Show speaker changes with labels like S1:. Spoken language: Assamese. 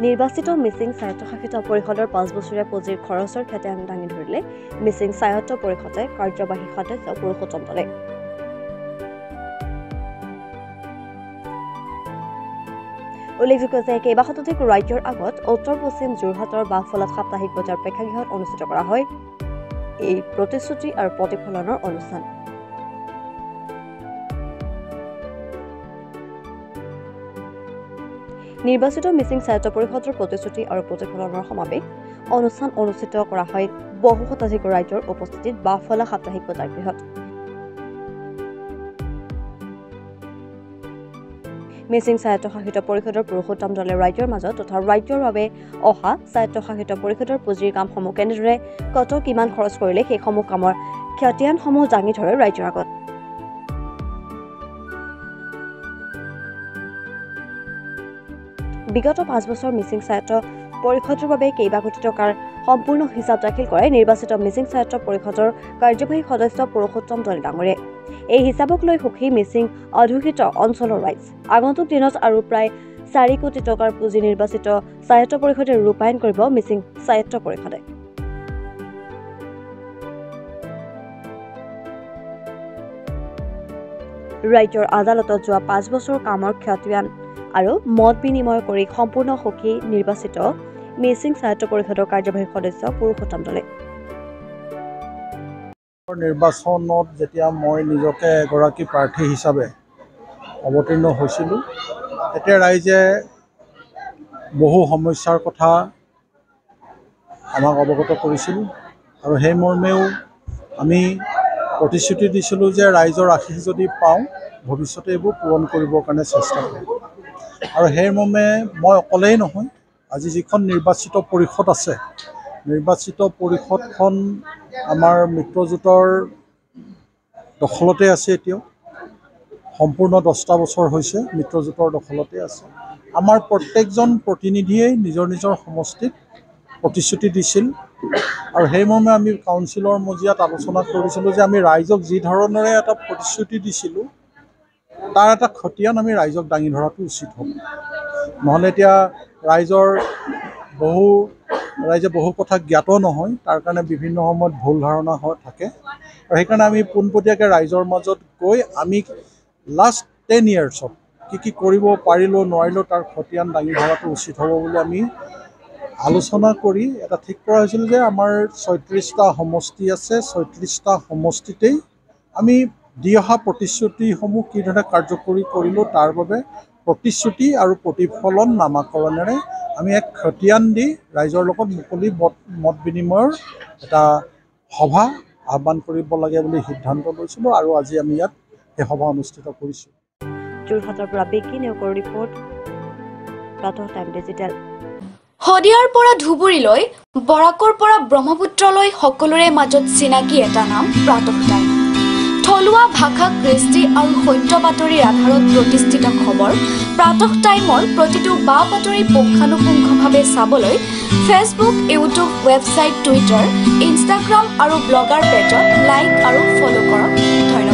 S1: নিৰ্বাচিত মিচিং স্বায়ত্তশাসিত পৰিষদৰ 5 বছৰীয়া পুঁজিৰ খৰচৰ ক্ষেত্ৰত দাঙি ধৰিলে মিচিং স্বায়ত্ত পৰিষদে কাৰ্যবাহী সদস্য পুৰুষোত্তম দলে। উল্লেখযোগ্য যে কেইবা শতাধিক ৰাজ্যৰ আগত উত্তৰ-পশ্চিম যোৰহাটৰ বাঘফলত সাপ্তাহিক বজাৰ প্ৰেক্ষাগৃহত অনুষ্ঠিত কৰা হয় এই প্ৰতিশ্ৰুতি আৰু প্ৰতিফলনৰ অনুষ্ঠান। নিৰ্বাচিত মিচিং স্বায়ত্ত পৰিষদৰ প্ৰতিশ্ৰুতি আৰু প্ৰতিফলনৰ সমাৱেশ অনুষ্ঠান অনুষ্ঠিত কৰা হয় বহু শতাধিক ৰাজ্যৰ উপস্থিতিত বাঘফলা সাপ্তাহিক বজাৰ গৃহত। মিচিং স্বায়ত্তশাসিত পৰিষদৰ পুৰুষোত্তম দলে ৰাজ্যৰ মাজত তথা ৰাজ্যৰ বাবে অহা স্বায়ত্তশাসিত পৰিষদৰ পুঁজিৰ কামসমূহ কেনেদৰে কত কিমান খৰচ কৰিলে সেইসমূহ কামৰ খতিয়ানসমূহ দাঙি ধৰে ৰাজ্যৰ আগত। বিগত 5 বছৰ মিচিং স্বায়ত্ত পৰিষদৰ বাবে কেইবা কোটি টকাৰ সম্পূৰ্ণ হিচাপ দাখিল কৰে নিৰ্বাচিত মিচিং স্বায়ত্ত পৰিষদৰ কাৰ্যবাহী সদস্য পুৰুষোত্তম দলে ডাঙৰীয়ে। এই হিচাপক লৈ সুখী মিচিং অধ্যুষিত অঞ্চলৰ ৰাইজ। আগন্তুক দিনত আৰু প্ৰায় 4 কোটি টকাৰ পুঁজি নিৰ্বাচিত স্বায়ত্ত পৰিষদে ৰূপায়ণ কৰিব মিচিং স্বায়ত্ত পৰিষদে। ৰাজ্যৰ আদালতত যোৱা 5 বছৰ কামৰ খতিয়ান আৰু মত বিনিময় কৰি সম্পূৰ্ণ সুখী নিৰ্বাচিত মিচিং স্বায়ত্ত পৰিষদৰ কাৰ্যবাহী সদস্য পুৰুষোত্তম দলে।
S2: নিৰ্বাচনত যেতিয়া মই নিজকে এগৰাকী প্ৰাৰ্থী হিচাপে অৱতীৰ্ণ হৈছিলোঁ তেতিয়া ৰাইজে বহু সমস্যাৰ কথা আমাক অৱগত কৰিছিল আৰু সেই মৰ্মেও আমি প্ৰতিশ্ৰুতি দিছিলোঁ যে ৰাইজৰ আশীষ যদি পাওঁ ভৱিষ্যতে এইবোৰ পূৰণ কৰিবৰ কাৰণে চেষ্টা কৰিম। আৰু সেই মৰ্মে মই অকলেই নহয়, আজি যিখন নিৰ্বাচিত পৰিষদ আছে নিৰ্বাচিত পৰিষদখন আমাৰ মিত্ৰজোঁটৰ দখলতে আছে। এতিয়াও সম্পূৰ্ণ 10টা বছৰ হৈছে মিত্ৰজোঁটৰ দখলতে আছে। আমাৰ প্ৰত্যেকজন প্ৰতিনিধিয়েই নিজৰ নিজৰ সমষ্টিত প্ৰতিশ্ৰুতি দিছিল আৰু সেই মৰ্মে আমি কাউন্সিলৰ মজিয়াত আলোচনা কৰিছিলোঁ যে আমি ৰাইজক যি ধৰণেৰে এটা প্ৰতিশ্ৰুতি দিছিলোঁ তাৰ এটা খতিয়ান আমি ৰাইজক দাঙি ধৰাটো উচিত হ'ব। নহ'লে এতিয়া ৰাইজে বহু কথা জ্ঞাত নহয়, তাৰ কাৰণে বিভিন্ন সময়ত ভুল ধাৰণা থাকে আৰু সেইকাৰণে আমি পোনপটীয়াকৈ ৰাইজৰ মাজত গৈ আমি লাষ্ট 10 yearsত কি কৰিব পাৰিলোঁ নোৱাৰিলোঁ তাৰ খতিয়ান দাঙি ধৰাটো উচিত হ'ব বুলি আমি আলোচনা কৰি এটা ঠিক কৰা হৈছিল যে আমাৰ 36টা সমষ্টি আছে, 36টা সমষ্টিতেই আমি দি অহা প্ৰতিশ্ৰুতিসমূহ কি ধৰণে কাৰ্যকৰী কৰিলোঁ তাৰ বাবে প্ৰতিশ্ৰুতি আৰু প্ৰতিফলন নামাকৰণেৰে আমি এক খতিয়ান দি ৰাইজৰ লগত মুকলি মত বিনিময়ৰ এটা সভা আহ্বান কৰিব লাগে বুলি সিদ্ধান্ত লৈছিলোঁ আৰু আজি আমি ইয়াত সেই সভা অনুষ্ঠিত কৰিছোঁ।
S1: যোৰহাটৰ পৰা বিকি নেওকৰ ৰিপৰ্ট, প্ৰাতঃ টাইম ডিজিটেল।
S3: শদিয়াৰ পৰা ধুবুৰীলৈ, বৰাকৰ পৰা ব্ৰহ্মপুত্ৰলৈ সকলোৰে মাজত চিনাকি এটা নাম প্ৰাতঃ টাইম। থলুৱা ভাষা, কৃষ্টি আৰু সত্য বাতৰিৰ আধাৰত প্ৰতিষ্ঠিত খবৰ প্ৰাতঃ টাইমৰ প্ৰতিটো বা বাতৰি পুংখানুপুংখভাৱে চাবলৈ Facebook, YouTube, website, Twitter, Instagram আৰু ব্লগাৰ পেজত লাইক আৰু ফ'ল' কৰক। ধন্যবাদ।